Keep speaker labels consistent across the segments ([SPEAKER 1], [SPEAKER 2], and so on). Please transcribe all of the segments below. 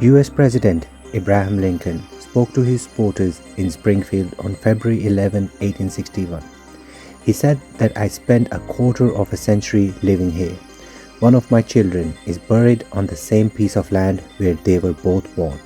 [SPEAKER 1] US President Abraham Lincoln spoke to his supporters in Springfield on February 11, 1861. He said that I spent a quarter of a century living here. One of my children is buried on the same piece of land where they were both born.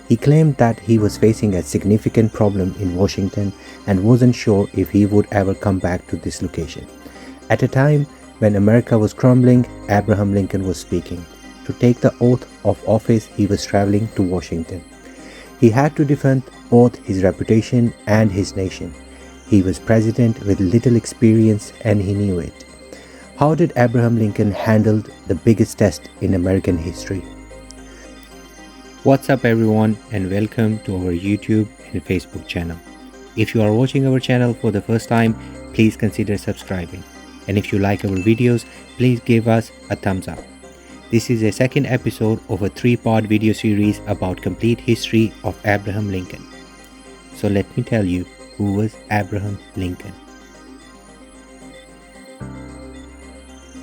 [SPEAKER 1] He claimed that he was facing a significant problem in Washington and wasn't sure if he would ever come back to this location. At a time when America was crumbling, Abraham Lincoln was speaking. To take the oath of office, he was traveling to Washington. He had to defend both his reputation and his nation. He was president with little experience and he knew it. How did Abraham Lincoln handle the biggest test in American history? What's up everyone and welcome to our YouTube and Facebook channel. If you are watching our channel for the first time, please consider subscribing. And if you like our videos, please give us a thumbs up. This is a second episode of a 3-part video series about complete history of Abraham Lincoln. So let me tell you who was Abraham Lincoln.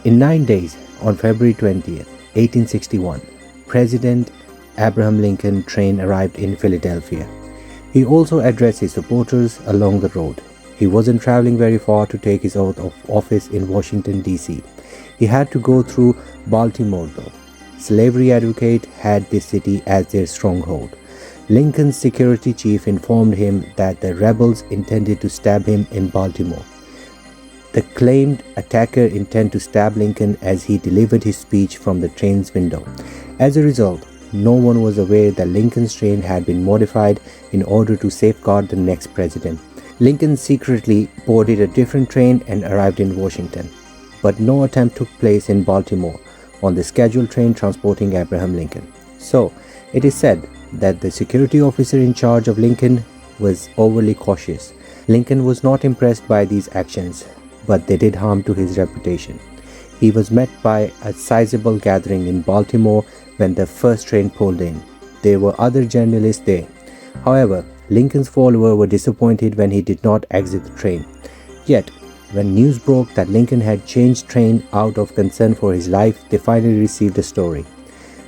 [SPEAKER 1] In 9 days, on February 20th, 1861, President Abraham Lincoln train arrived in Philadelphia. He also addressed his supporters along the road. He wasn't traveling very far to take his oath of office in Washington, D.C. He had to go through Baltimore though. Slavery advocates had this city as their stronghold. Lincoln's security chief informed him that the rebels intended to stab him in Baltimore. The claimed attacker intended to stab Lincoln as he delivered his speech from the train's window. As a result, no one was aware that Lincoln's train had been modified in order to safeguard the next president. Lincoln secretly boarded a different train and arrived in Washington. But no attempt took place in Baltimore on the scheduled train transporting Abraham Lincoln. So, it is said that the security officer in charge of Lincoln was overly cautious. Lincoln was not impressed by these actions, but they did harm to his reputation. He was met by a sizable gathering in Baltimore when the first train pulled in. There were other journalists there. However, Lincoln's followers were disappointed when he did not exit the train. Yet, when news broke that Lincoln had changed train out of concern for his life, they finally received a story.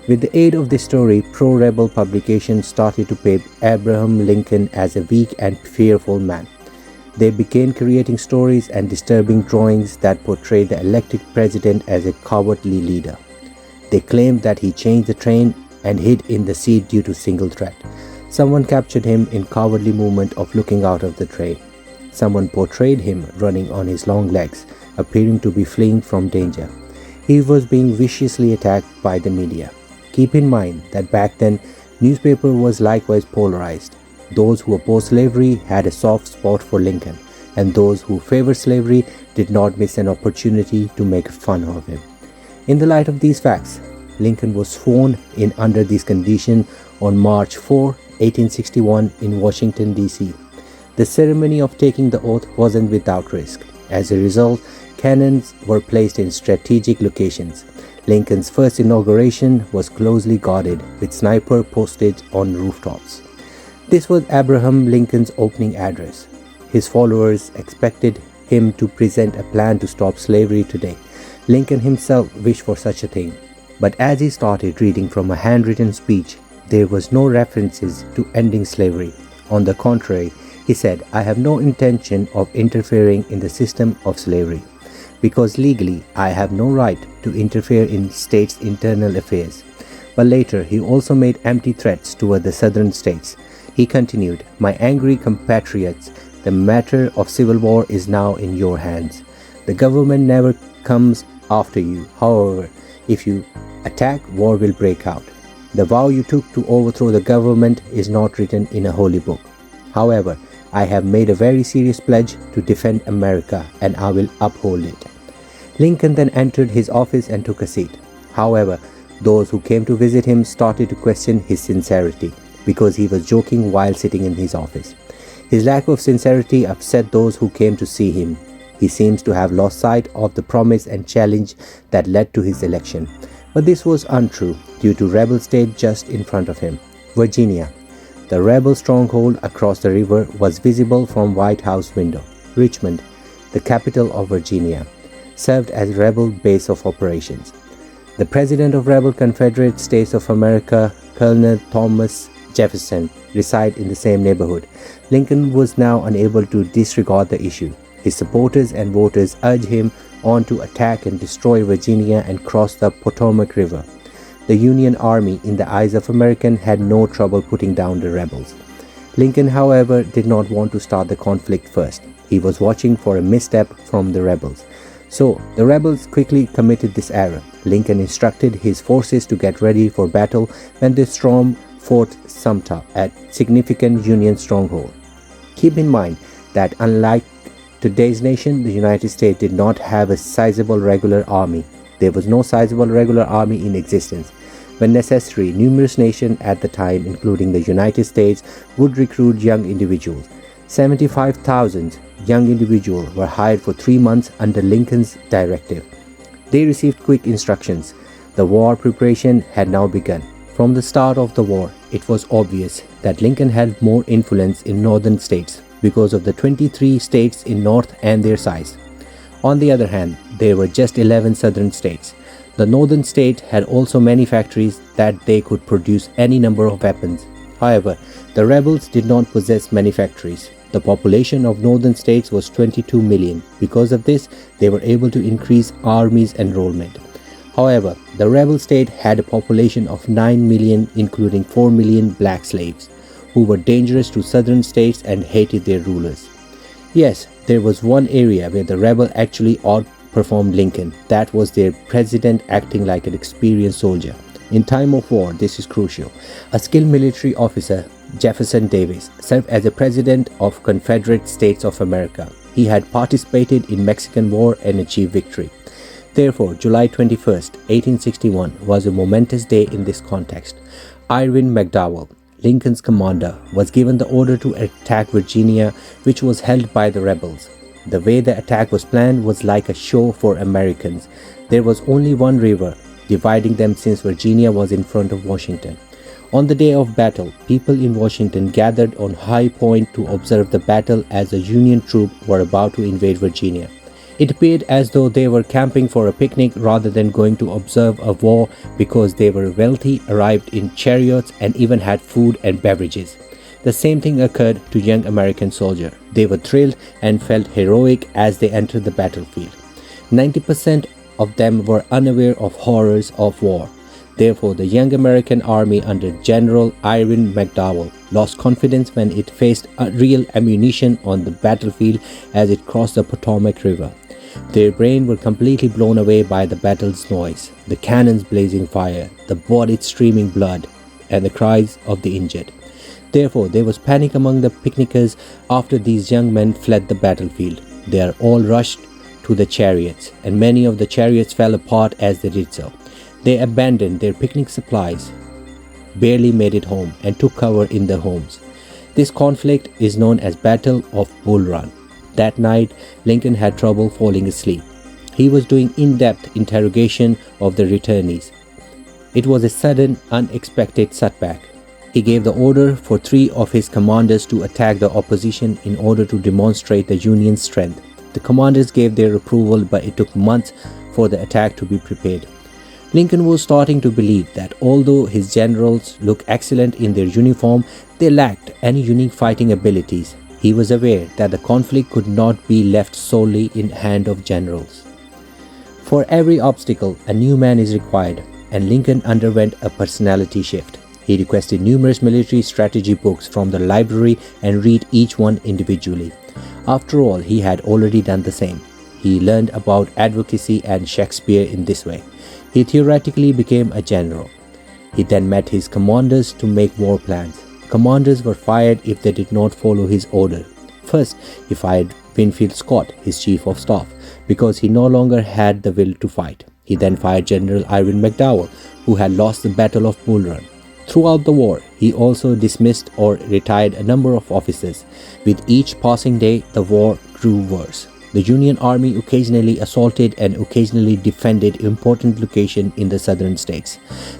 [SPEAKER 1] With the aid of this story, pro-rebel publications started to paint Abraham Lincoln as a weak and fearful man. They began creating stories and disturbing drawings that portrayed the elected president as a cowardly leader. They claimed that he changed the train and hid in the seat due to single threat. Someone captured him in cowardly movement of looking out of the train. Someone portrayed him running on his long legs, appearing to be fleeing from danger. He was being viciously attacked by the media. Keep in mind that back then, newspaper was likewise polarized. Those who opposed slavery had a soft spot for Lincoln, and those who favored slavery did not miss an opportunity to make fun of him. In the light of these facts, Lincoln was sworn in under these conditions on March 4, 1861 in Washington, D.C. The ceremony of taking the oath wasn't without risk. As a result, cannons were placed in strategic locations. Lincoln's first inauguration was closely guarded, with snipers posted on rooftops. This was Abraham Lincoln's opening address. His followers expected him to present a plan to stop slavery today. Lincoln himself wished for such a thing. But as he started reading from a handwritten speech, there was no references to ending slavery. On the contrary, he said, I have no intention of interfering in the system of slavery, because legally I have no right to interfere in states' internal affairs. But later he also made empty threats toward the southern states. He continued, my angry compatriots, the matter of civil war is now in your hands. The government never comes after you. However, if you attack, war will break out. The vow you took to overthrow the government is not written in a holy book. However, I have made a very serious pledge to defend America and I will uphold it. Lincoln then entered his office and took a seat. However, those who came to visit him started to question his sincerity because he was joking while sitting in his office. His lack of sincerity upset those who came to see him. He seems to have lost sight of the promise and challenge that led to his election. But this was untrue due to rebel state just in front of him, Virginia. The rebel stronghold across the river was visible from White House window. Richmond, the capital of Virginia, served as rebel base of operations. The president of rebel Confederate States of America Colonel Thomas Jefferson reside in the same neighborhood. Lincoln was now unable to disregard the issue. His supporters and voters urged him on to attack and destroy Virginia and cross the Potomac River. The Union Army, in the eyes of Americans, had no trouble putting down the rebels. Lincoln, however, did not want to start the conflict first. He was watching for a misstep from the rebels. So, the rebels quickly committed this error. Lincoln instructed his forces to get ready for battle when they stormed Fort Sumter, a significant Union stronghold. Keep in mind that unlike today's nation, the United States did not have a sizable regular army. There was no sizable regular army in existence. When necessary, numerous nations at the time, including the United States, would recruit young individuals. 75,000 young individuals were hired for 3 months under Lincoln's directive. They received quick instructions. The war preparation had now begun. From the start of the war, it was obvious that Lincoln had more influence in northern states because of the 23 states in north and their size. On the other hand, there were just 11 southern states. The northern state had also many factories that they could produce any number of weapons. However, the rebels did not possess many factories. The population of northern states was 22 million. Because of this, they were able to increase army's enrollment. However, the rebel state had a population of 9 million, including 4 million black slaves, who were dangerous to southern states and hated their rulers. Yes, there was one area where the rebel actually outperformed Lincoln. That was their president acting like an experienced soldier. In time of war, this is crucial. A skilled military officer, Jefferson Davis, served as the president of Confederate States of America. He had participated in Mexican War and achieved victory. Therefore, July 21st, 1861 was a momentous day in this context. Irvin McDowell, Lincoln's commander, was given the order to attack Virginia, which was held by the rebels. The way the attack was planned was like a show for Americans. There was only one river dividing them since Virginia was in front of Washington. On the day of battle, people in Washington gathered on High Point to observe the battle as the Union troops were about to invade Virginia. It appeared as though they were camping for a picnic rather than going to observe a war because they were wealthy, arrived in chariots, and even had food and beverages. The same thing occurred to young American soldiers. They were thrilled and felt heroic as they entered the battlefield. 90% of them were unaware of horrors of war. Therefore, the young American army under General Irvin McDowell lost confidence when it faced real ammunition on the battlefield as it crossed the Potomac River. Their brains were completely blown away by the battle's noise, the cannons blazing fire, the bodies streaming blood, and the cries of the injured. Therefore, there was panic among the picnickers after these young men fled the battlefield. They are all rushed to the chariots, and many of the chariots fell apart as they did so. They abandoned their picnic supplies, barely made it home, and took cover in their homes. This conflict is known as Battle of Bull Run. That night, Lincoln had trouble falling asleep. He was doing in-depth interrogation of the returnees. It was a sudden, unexpected setback. He gave the order for 3 of his commanders to attack the opposition in order to demonstrate the Union's strength. The commanders gave their approval, but it took months for the attack to be prepared. Lincoln was starting to believe that although his generals looked excellent in their uniform, they lacked any unique fighting abilities. He was aware that the conflict could not be left solely in hand of generals. For every obstacle, a new man is required, and Lincoln underwent a personality shift. He requested numerous military strategy books from the library and read each one individually. After all, he had already done the same. He learned about advocacy and Shakespeare in this way. He theoretically became a general. He then met his commanders to make war plans. Commanders were fired if they did not follow his order. First, he fired Winfield Scott, his chief of staff, because he no longer had the will to fight. He then fired General Irvin McDowell, who had lost the Battle of Bull Run. Throughout the war, he also dismissed or retired a number of officers. With each passing day, the war grew worse. The Union Army occasionally assaulted and occasionally defended important locations in the southern states.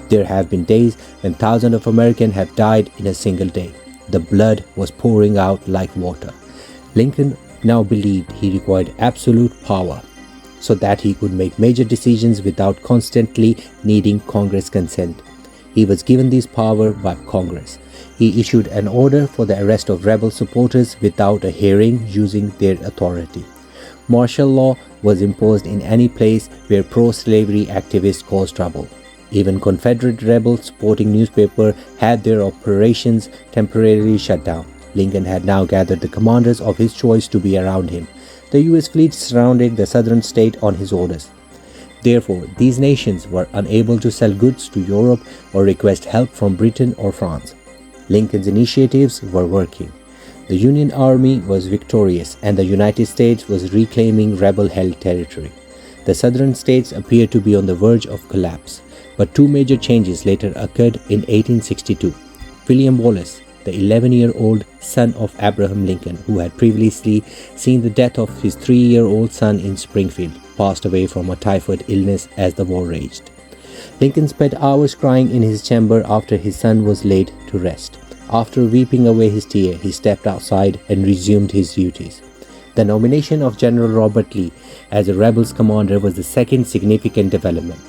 [SPEAKER 1] There have been days when thousands of Americans have died in a single day. The blood was pouring out like water. Lincoln now believed he required absolute power so that he could make major decisions without constantly needing Congress consent. He was given this power by Congress. He issued an order for the arrest of rebel supporters without a hearing using their authority. Martial law was imposed in any place where pro-slavery activists caused trouble. Even Confederate rebels supporting newspapers had their operations temporarily shut down. Lincoln had now gathered the commanders of his choice to be around him. The U.S. fleet surrounded the southern state on his orders. Therefore, these nations were unable to sell goods to Europe or request help from Britain or France. Lincoln's initiatives were working. The Union Army was victorious and the United States was reclaiming rebel-held territory. The southern states appeared to be on the verge of collapse, but two major changes later occurred in 1862. William Wallace, the 11-year-old son of Abraham Lincoln, who had previously seen the death of his 3-year-old son in Springfield, passed away from a typhoid illness as the war raged. Lincoln spent hours crying in his chamber after his son was laid to rest. After weeping away his tear, he stepped outside and resumed his duties. The nomination of General Robert Lee as a rebels commander was the second significant development.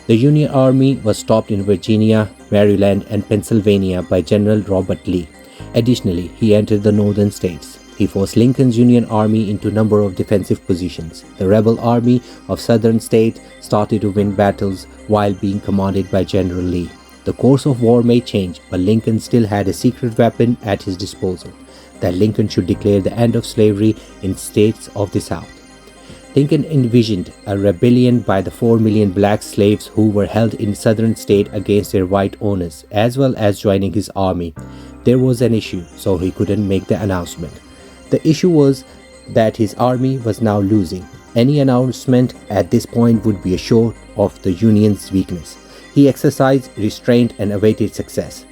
[SPEAKER 1] The Union Army was stopped in Virginia, Maryland, and Pennsylvania by General Robert Lee. Additionally, he entered the northern states. He forced Lincoln's Union Army into a number of defensive positions. The rebel army of southern states started to win battles while being commanded by General Lee. The course of war may change, but Lincoln still had a secret weapon at his disposal, that Lincoln should declare the end of slavery in states of the South. Lincoln envisioned a rebellion by the 4 million black slaves who were held in southern states against their white owners, as well as joining his army. There was an issue, so he couldn't make the announcement. The issue was that his army was now losing. Any announcement at this point would be a show of the Union's weakness. He exercised restraint and awaited success.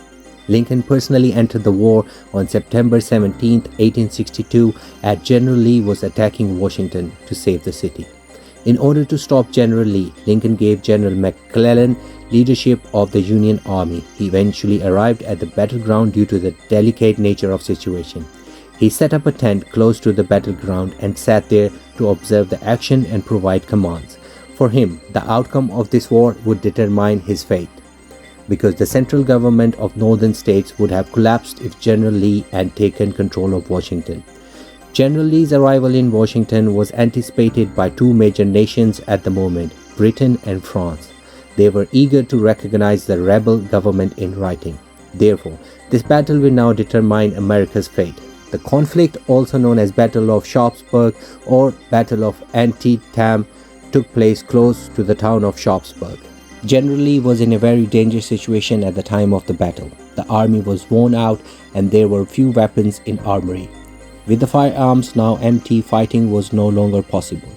[SPEAKER 1] Lincoln personally entered the war on September 17, 1862, as General Lee was attacking Washington to save the city. In order to stop General Lee, Lincoln gave General McClellan leadership of the Union Army. He eventually arrived at the battleground due to the delicate nature of the situation. He set up a tent close to the battleground and sat there to observe the action and provide commands. For him, the outcome of this war would determine his fate, because the central government of northern states would have collapsed if General Lee had taken control of Washington. General Lee's arrival in Washington was anticipated by two major nations at the moment, Britain and France. They were eager to recognize the rebel government in writing. Therefore, this battle will now determine America's fate. The conflict, also known as Battle of Sharpsburg or Battle of Antietam, took place close to the town of Sharpsburg. General Lee was in a very dangerous situation at the time of the battle. The army was worn out and there were few weapons in armory. With the firearms now empty, fighting was no longer possible.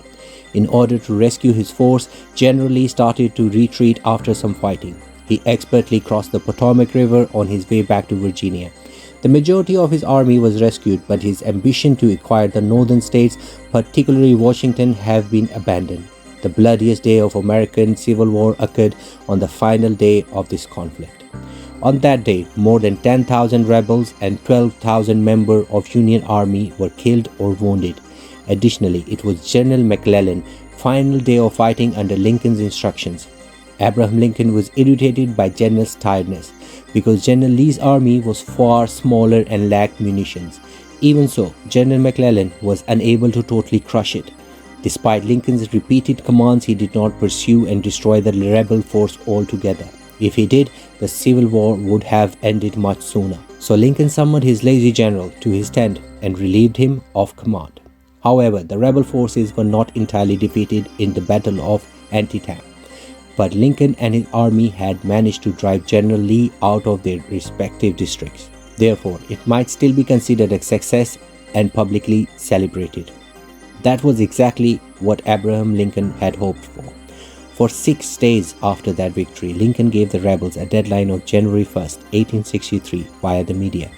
[SPEAKER 1] In order to rescue his force, General Lee started to retreat after some fighting. He expertly crossed the Potomac River on his way back to Virginia. The majority of his army was rescued, but his ambition to acquire the northern states, particularly Washington, have been abandoned. The bloodiest day of American Civil War occurred on the final day of this conflict. On that day, more than 10,000 rebels and 12,000 members of Union Army were killed or wounded. Additionally, it was General McClellan's final day of fighting under Lincoln's instructions. Abraham Lincoln was irritated by General's tiredness because General Lee's army was far smaller and lacked munitions. Even so, General McClellan was unable to totally crush it. Despite Lincoln's repeated commands, he did not pursue and destroy the rebel force altogether. If he did, the Civil War would have ended much sooner. So Lincoln summoned his lazy general to his tent and relieved him of command. However, the rebel forces were not entirely defeated in the Battle of Antietam, but Lincoln and his army had managed to drive General Lee out of their respective districts. Therefore, it might still be considered a success and publicly celebrated. That was exactly what Abraham Lincoln had hoped for. For 6 days after that victory, Lincoln gave the rebels a deadline of January 1, 1863 via the media.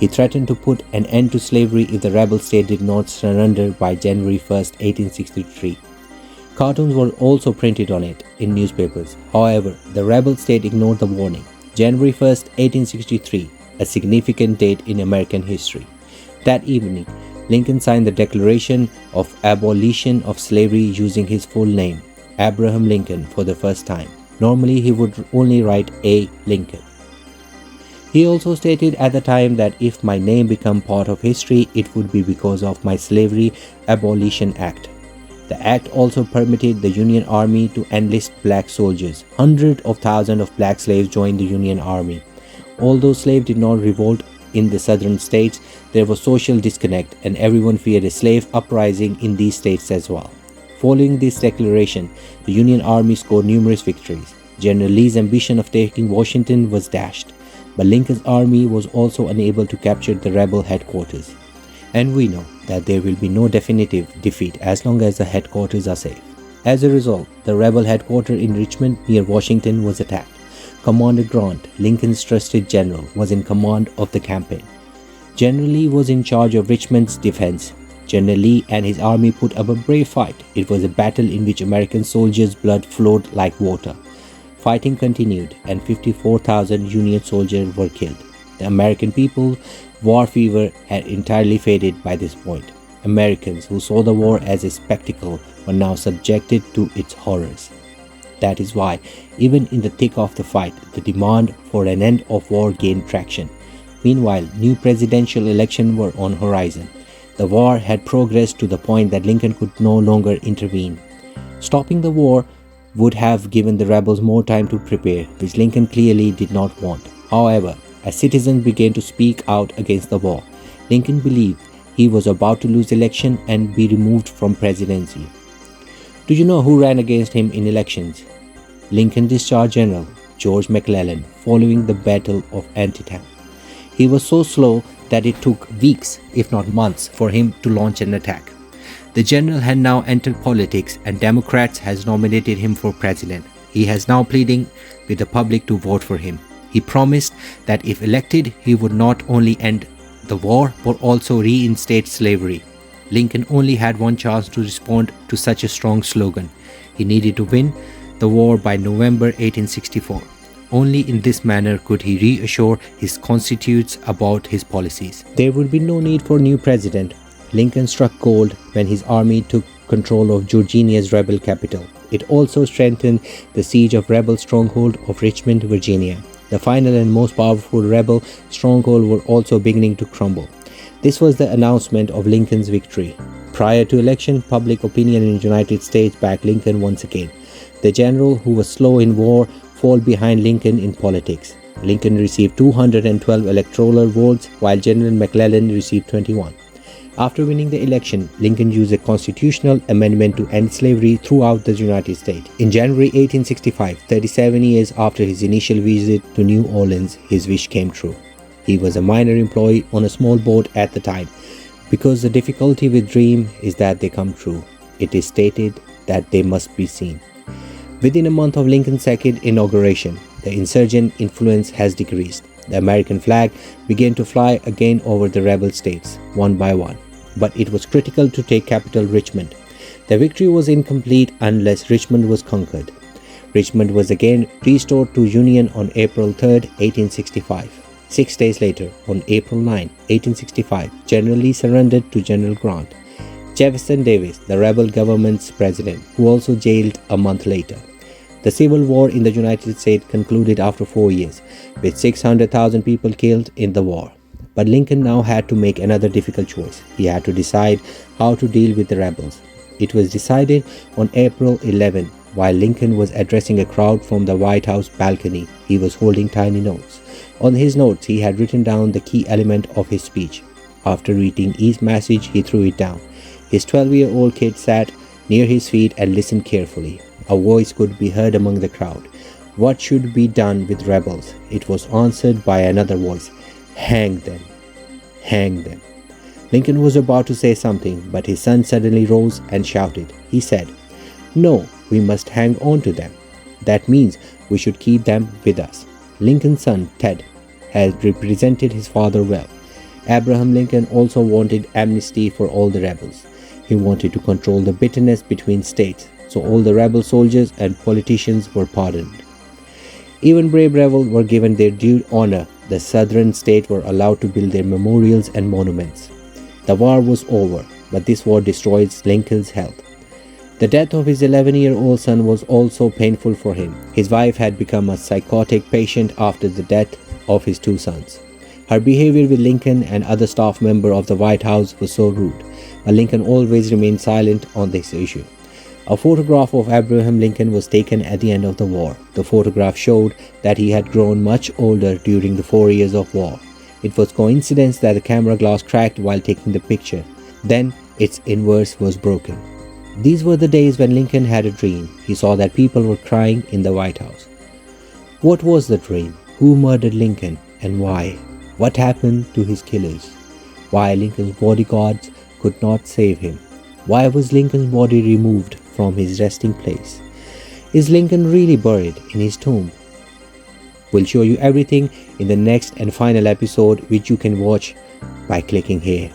[SPEAKER 1] He threatened to put an end to slavery if the rebel state did not surrender by January 1, 1863. Cartoons were also printed on it in newspapers. However, the rebel state ignored the warning. January 1, 1863, a significant date in American history. That evening, Lincoln signed the Declaration of Abolition of Slavery using his full name, Abraham Lincoln, for the first time. Normally, he would only write A. Lincoln. He also stated at the time that if my name became part of history, it would be because of my Slavery Abolition Act. The act also permitted the Union Army to enlist black soldiers. Hundreds of thousands of black slaves joined the Union Army. Although slaves did not revolt in the southern states, there was social disconnect and everyone feared a slave uprising in these states as well. Following this declaration, the Union Army scored numerous victories. General Lee's ambition of taking Washington was dashed, but Lincoln's army was also unable to capture the rebel headquarters. And we know that there will be no definitive defeat as long as the headquarters are safe. As a result, the rebel headquarters in Richmond near Washington was attacked. Commander Grant, Lincoln's trusted general, was in command of the campaign. General Lee was in charge of Richmond's defense. General Lee and his army put up a brave fight. It was a battle in which American soldiers' blood flowed like water. Fighting continued and 54,000 Union soldiers were killed. The American people's war fever had entirely faded by this point. Americans who saw the war as a spectacle were now subjected to its horrors. That is why, even in the thick of the fight, the demand for an end of war gained traction. Meanwhile, new presidential elections were on horizon. The war had progressed to the point that Lincoln could no longer intervene. Stopping the war would have given the rebels more time to prepare, which Lincoln clearly did not want. However, as citizens began to speak out against the war, Lincoln believed he was about to lose the election and be removed from presidency. Do you know who ran against him in elections? Lincoln discharged General George McClellan following the Battle of Antietam. He was so slow that it took weeks, if not months, for him to launch an attack. The general had now entered politics and Democrats has nominated him for president. He has now pleading with the public to vote for him. He promised that if elected, he would not only end the war but also reinstate slavery. Lincoln only had one chance to respond to such a strong slogan. He needed to win the war by November 1864. Only in this manner could he reassure his constituents about his policies. There would be no need for a new president. Lincoln struck gold when his army took control of Virginia's rebel capital. It also strengthened the siege of rebel stronghold of Richmond, Virginia. The final and most powerful rebel stronghold were also beginning to crumble. This was the announcement of Lincoln's victory. Prior to election, public opinion in the United States backed Lincoln once again. The general, who was slow in war, fell behind Lincoln in politics. Lincoln received 212 electoral votes, while General McClellan received 21. After winning the election, Lincoln used a constitutional amendment to end slavery throughout the United States. In January 1865, 37 years after his initial visit to New Orleans, his wish came true. He was a minor employee on a small boat at the time. Because the difficulty with dreams is that they come true, it is stated that they must be seen. Within a month of Lincoln's second inauguration, the insurgent influence has decreased. The American flag began to fly again over the rebel states, one by one. But it was critical to take capital Richmond. The victory was incomplete unless Richmond was conquered. Richmond was again restored to Union on April 3, 1865. 6 days later, on April 9, 1865, General Lee surrendered to General Grant. Jefferson Davis, the rebel government's president, who also jailed a month later. The Civil War in the United States concluded after 4 years, with 600,000 people killed in the war. But Lincoln now had to make another difficult choice. He had to decide how to deal with the rebels. It was decided on April 11, while Lincoln was addressing a crowd from the White House balcony. He was holding tiny notes. On his notes, he had written down the key element of his speech. After reading each message, he threw it down. His 12-year-old kid sat near his feet and listened carefully. A voice could be heard among the crowd. What should be done with rebels? It was answered by another voice. Hang them. Hang them. Lincoln was about to say something, but his son suddenly rose and shouted. He said, "No, we must hang on to them. That means we should keep them with us." Lincoln's son, Ted, had represented his father well. Abraham Lincoln also wanted amnesty for all the rebels. He wanted to control the bitterness between states, so all the rebel soldiers and politicians were pardoned. Even brave rebels were given their due honor. The southern states were allowed to build their memorials and monuments. The war was over, but this war destroyed Lincoln's health. The death of his 11-year-old son was also painful for him. His wife had become a psychotic patient after the death of his two sons. Her behavior with Lincoln and other staff members of the White House was so rude, but Lincoln always remained silent on this issue. A photograph of Abraham Lincoln was taken at the end of the war. The photograph showed that he had grown much older during the 4 years of war. It was coincidence that the camera glass cracked while taking the picture. Then its inverse was broken. These were the days when Lincoln had a dream. He saw that people were crying in the White House. What was the dream? Who murdered Lincoln and why? What happened to his killers? Why Lincoln's bodyguards could not save him? Why was Lincoln's body removed from his resting place? Is Lincoln really buried in his tomb? We'll show you everything in the next and final episode, which you can watch by clicking here.